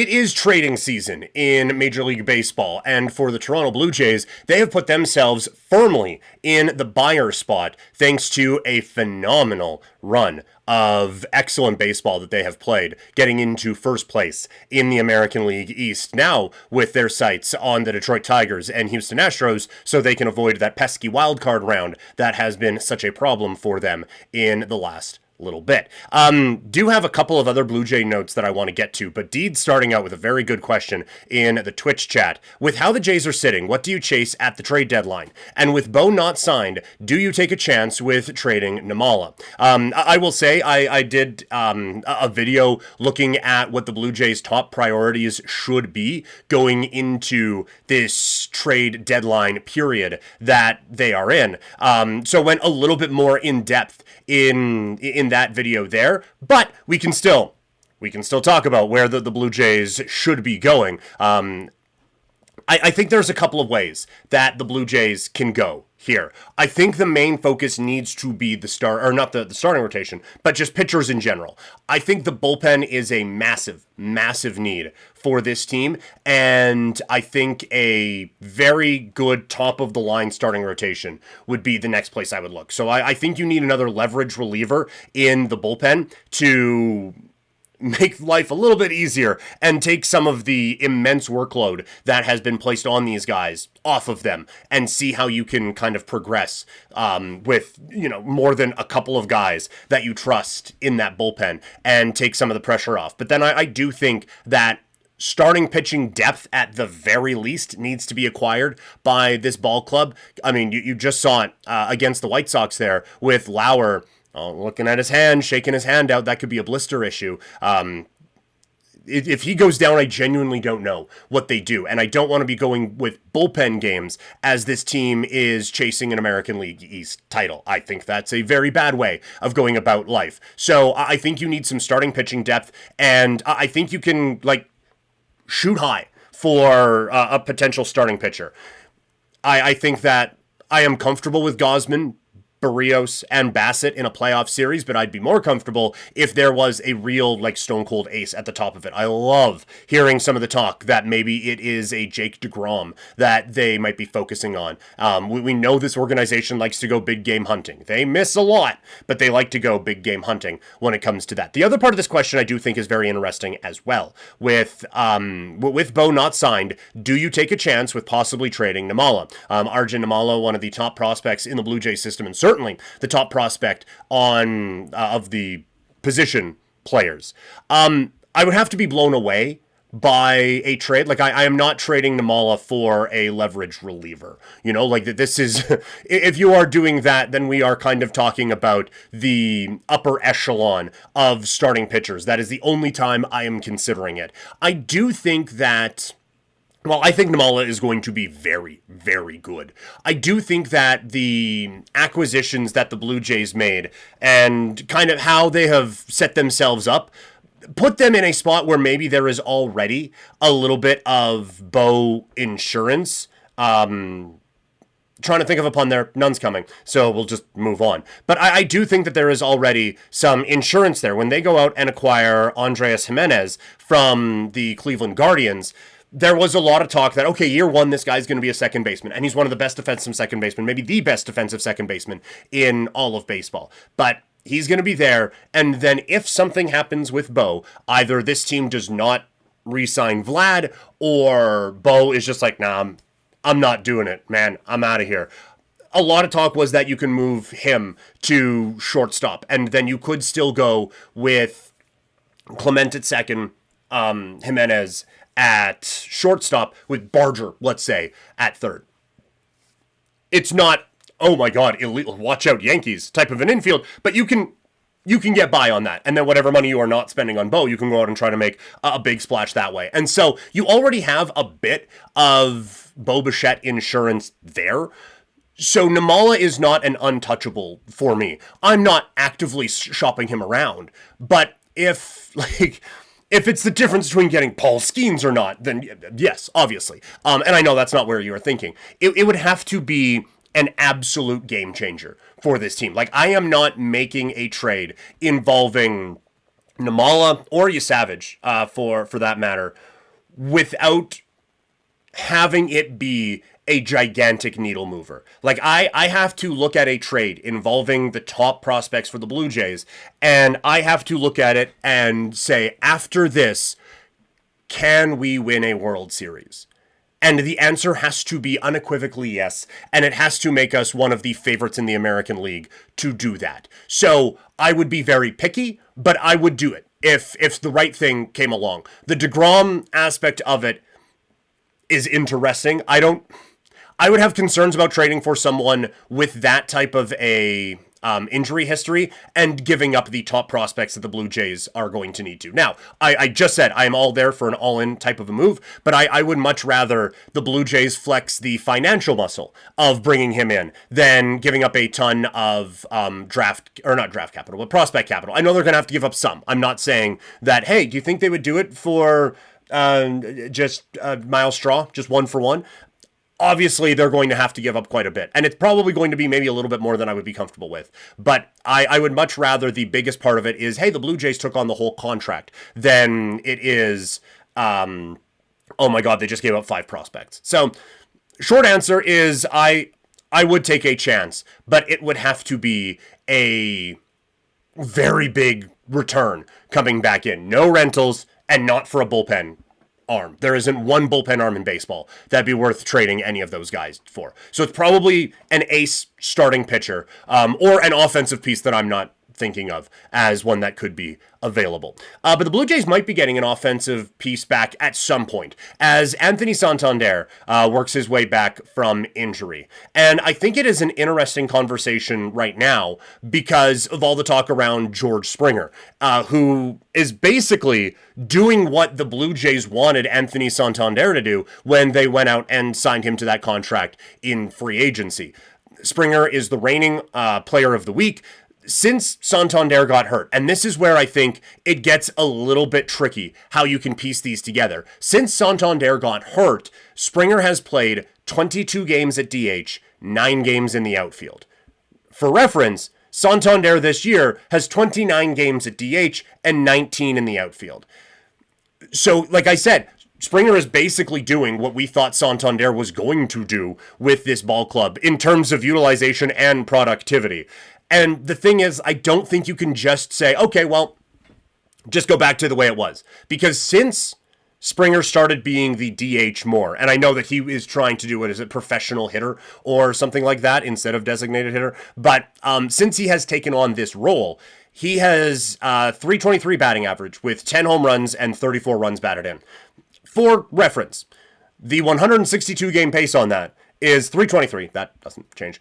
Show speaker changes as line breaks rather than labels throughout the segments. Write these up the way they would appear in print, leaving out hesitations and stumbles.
It is trading season in Major League Baseball, and for the Toronto Blue Jays, they have put themselves firmly in the buyer spot thanks to a phenomenal run of excellent baseball that they have played, getting into first place in the American League East now with their sights on the Detroit Tigers and Houston Astros so they can avoid that pesky wildcard round that has been such a problem for them in the last little bit. Do have a couple of other Blue Jay notes that I want to get to, but Deed starting out with a very good question in the Twitch chat. With how the Jays are sitting, what do you chase at the trade deadline? And with Bo not signed, do you take a chance with trading Nimmala? I will say I did a video looking at what the Blue Jays' top priorities should be going into this trade deadline period that they are in. So went a little bit more in depth in that video there, but we can still talk about where the Blue Jays should be going. I think there's a couple of ways that the Blue Jays can go here. I think the main focus needs to be the starting rotation, but just pitchers in general. I think the bullpen is a massive, massive need for this team, and I think a very good top-of-the-line starting rotation would be the next place I would look. So I think you need another leverage reliever in the bullpen to make life a little bit easier and take some of the immense workload that has been placed on these guys off of them and see how you can kind of progress with, more than a couple of guys that you trust in that bullpen and take some of the pressure off. But then I do think that starting pitching depth at the very least needs to be acquired by this ball club. I mean, you just saw it against the White Sox there with Lauer. Looking at his hand, shaking his hand out, that could be a blister issue. If he goes down, I genuinely don't know what they do. And I don't want to be going with bullpen games as this team is chasing an American League East title. I think that's a very bad way of going about life. So I think you need some starting pitching depth, and I think you can, shoot high for a potential starting pitcher. I think that I am comfortable with Gausman, Barrios, and Bassett in a playoff series, but I'd be more comfortable if there was a real, stone cold ace at the top of it. I love hearing some of the talk that maybe it is a Jake DeGrom that they might be focusing on. We know this organization likes to go big game hunting. They miss a lot, but they like to go big game hunting when it comes to that. The other part of this question I do think is very interesting as well. With Bo not signed, do you take a chance with possibly trading Nimmala? Arjun Nimmala, one of the top prospects in the Blue Jays system, and certainly the top prospect of the position players. I would have to be blown away by a trade. I am not trading Nimmala for a leverage reliever. This is, if you are doing that, then we are kind of talking about the upper echelon of starting pitchers. That is the only time I am considering it. I do think that I think Nimmala is going to be very, very good. I do think that the acquisitions that the Blue Jays made and kind of how they have set themselves up put them in a spot where maybe there is already a little bit of Bo insurance. Trying to think of a pun there, none's coming, so we'll just move on. But I do think that there is already some insurance there. When they go out and acquire Andrés Giménez from the Cleveland Guardians, there was a lot of talk that, okay, year one, this guy's going to be a second baseman, and he's one of the best defensive second basemen, maybe the best defensive second baseman in all of baseball. But he's going to be there, and then if something happens with Bo, either this team does not re-sign Vlad, or Bo is just like, nah, I'm not doing it, man. I'm out of here. A lot of talk was that you can move him to shortstop, and then you could still go with Clement at second, Giménez at shortstop, with Barger, let's say, at third. It's not, oh my God, illegal, watch out Yankees type of an infield, but you can get by on that. And then whatever money you are not spending on Bo, you can go out and try to make a big splash that way. And so you already have a bit of Bo Bichette insurance there. So Nimmala is not an untouchable for me. I'm not actively shopping him around, but if it's the difference between getting Paul Skeens or not, then yes, obviously. And I know that's not where you were thinking. It would have to be an absolute game changer for this team. I am not making a trade involving Nimmala or Savage, for that matter, without having it be a gigantic needle mover. Like, I have to look at a trade involving the top prospects for the Blue Jays, and I have to look at it and say, after this, can we win a World Series? And the answer has to be unequivocally yes, and it has to make us one of the favorites in the American League to do that. So I would be very picky, but I would do it if the right thing came along. The DeGrom aspect of it is interesting. I would have concerns about trading for someone with that type of a injury history and giving up the top prospects that the Blue Jays are going to need to. Now, I just said I am all there for an all-in type of a move, but I would much rather the Blue Jays flex the financial muscle of bringing him in than giving up a ton of not draft capital, but prospect capital. I know they're going to have to give up some. I'm not saying that, hey, do you think they would do it for just Miles Straw, just 1-for-1? Obviously, they're going to have to give up quite a bit. And it's probably going to be maybe a little bit more than I would be comfortable with. But I would much rather the biggest part of it is, hey, the Blue Jays took on the whole contract, than it is, oh my God, they just gave up 5 prospects. So, short answer is I would take a chance, but it would have to be a very big return coming back in. No rentals, and not for a bullpen arm. There isn't one bullpen arm in baseball that'd be worth trading any of those guys for. So it's probably an ace starting pitcher, or an offensive piece that I'm not thinking of as one that could be available. But the Blue Jays might be getting an offensive piece back at some point, as Anthony Santander works his way back from injury. And I think it is an interesting conversation right now because of all the talk around George Springer, who is basically doing what the Blue Jays wanted Anthony Santander to do when they went out and signed him to that contract in free agency. Springer is the reigning player of the week since Santander got hurt. And this is where I think it gets a little bit tricky how you can piece these together. Since Santander got hurt, Springer has played 22 games at DH, 9 games in the outfield. For reference, Santander this year has 29 games at DH and 19 in the outfield. So, like I said, Springer is basically doing what we thought Santander was going to do with this ball club in terms of utilization and productivity. And the thing is, I don't think you can just say, okay, well, just go back to the way it was. Because since Springer started being the DH more, and I know that he is trying to do it as a professional hitter or something like that instead of designated hitter, but since he has taken on this role, he has 323 batting average with 10 home runs and 34 runs batted in. For reference, the 162 game pace on that is 323. That doesn't change.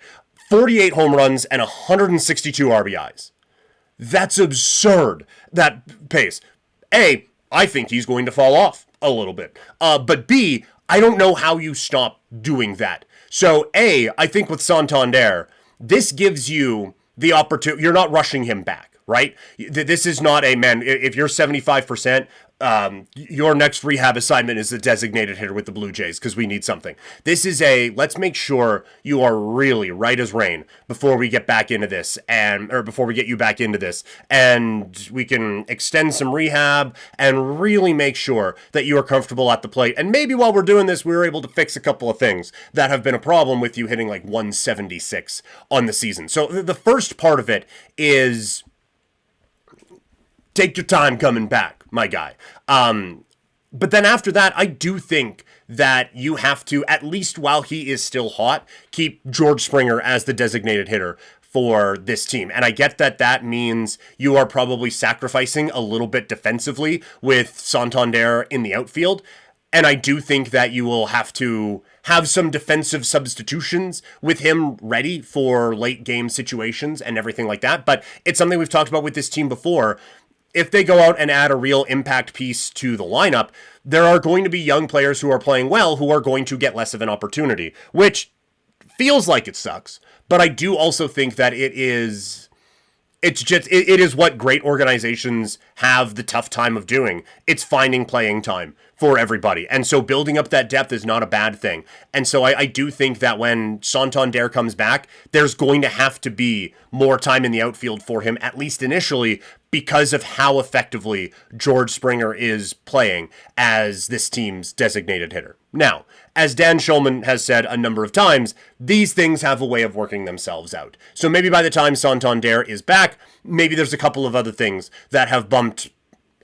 48 home runs and 162 RBIs. That's absurd, that pace. A, I think he's going to fall off a little bit. But B, I don't know how you stop doing that. So A, I think with Santander, this gives you the opportunity. You're not rushing him back, right? This is not a, man, if you're 75%, your next rehab assignment is a designated hitter with the Blue Jays because we need something. This is a, let's make sure you are really right as rain before we get back into this, or before we get you back into this, and we can extend some rehab and really make sure that you are comfortable at the plate. And maybe while we're doing this, we're able to fix a couple of things that have been a problem with you hitting like 176 on the season. So the first part of it is take your time coming back, my guy. But then after that, I do think that you have to, at least while he is still hot, keep George Springer as the designated hitter for this team. And I get that that means you are probably sacrificing a little bit defensively with Santander in the outfield. And I do think that you will have to have some defensive substitutions with him ready for late game situations and everything like that. But it's something we've talked about with this team before. If they go out and add a real impact piece to the lineup, there are going to be young players who are playing well who are going to get less of an opportunity, which feels like it sucks. But I do also think that it is what great organizations have the tough time of doing. It's finding playing time for everybody. And so building up that depth is not a bad thing. And so I do think that when Santander comes back, there's going to have to be more time in the outfield for him, at least initially, because of how effectively George Springer is playing as this team's designated hitter. Now, as Dan Shulman has said a number of times, these things have a way of working themselves out. So maybe by the time Santander is back, maybe there's a couple of other things that have bumped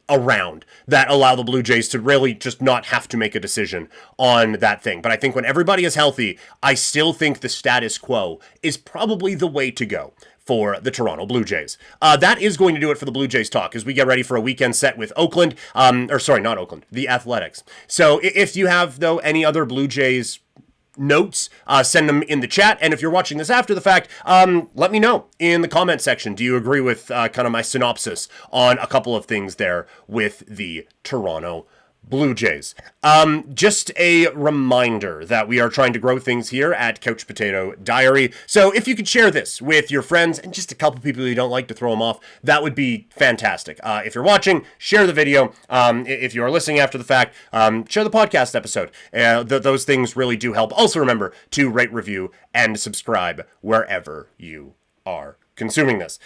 around that allow the Blue Jays to really just not have to make a decision on that thing. But I think when everybody is healthy, I still think the status quo is probably the way to go for the Toronto Blue Jays. That is going to do it for the Blue Jays talk as we get ready for a weekend set with Oakland, not Oakland, the Athletics. So if you have, though, any other Blue Jays notes, send them in the chat. And if you're watching this after the fact, let me know in the comment section. Do you agree with kind of my synopsis on a couple of things there with the Toronto Blue Jays? Just a reminder that we are trying to grow things here at Couch Potato Diary. So if you could share this with your friends and just a couple people you don't like to throw them off, that would be fantastic. If you're watching, share the video. If you are listening after the fact, share the podcast episode. Those things really do help. Also remember to rate, review, and subscribe wherever you are consuming this.